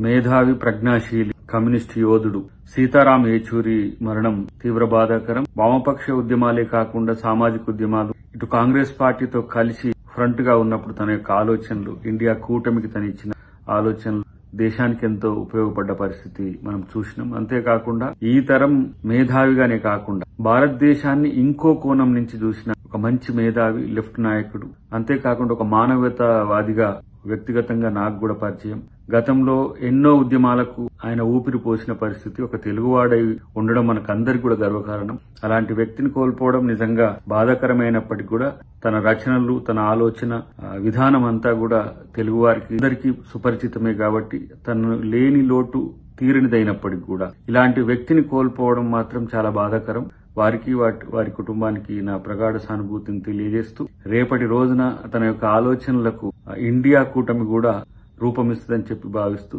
మేధావి, ప్రజ్ఞాశీలి, కమ్యూనిస్టు యోధుడు సీతారాం ఏచూరి మరణం తీవ్ర బాధాకరం. వామపక్ష ఉద్యమాలే కాకుండా సామాజిక ఉద్యమాలు, ఇటు కాంగ్రెస్ పార్టీతో కలిసి ఫ్రంట్ గా ఉన్నప్పుడు తన యొక్క ఆలోచనలు, ఇండియా కూటమికి తను ఇచ్చిన ఆలోచనలు దేశానికి ఎంతో ఉపయోగపడ్డ పరిస్థితి మనం చూసినాం. అంతేకాకుండా ఈ తరం మేధావిగానే కాకుండా భారతదేశాన్ని ఇంకో కోణం నుంచి చూసిన ఒక మంచి మేధావి, లెఫ్ట్ నాయకుడు. అంతేకాకుండా ఒక మానవతావాదిగా వ్యక్తిగతంగా నాకు కూడా పరిచయం. గతంలో ఎన్నో ఉద్యమాలకు ఆయన ఊపిరి పోసిన పరిస్థితి. ఒక తెలుగువాడై ఉండడం మనకందరికి కూడా గర్వకారణం. అలాంటి వ్యక్తిని కోల్పోవడం నిజంగా బాధాకరమైనప్పటికీ కూడా తన రచనలు, తన ఆలోచన విధానం అంతా కూడా తెలుగువారికి అందరికీ సుపరిచితమే కాబట్టి తను లేని లోటు తీరనిదైనప్పటికీ కూడా ఇలాంటి వ్యక్తిని కోల్పోవడం మాత్రం చాలా బాధాకరం. వారికి వారి కుటుంబానికి నా ప్రగాఢ సానుభూతిని తెలియజేస్తూ రేపటి రోజున తన యొక్క ఆలోచనలకు ఇండియా కూటమి కూడా రూపమిస్తుందని చెప్పి భావిస్తూ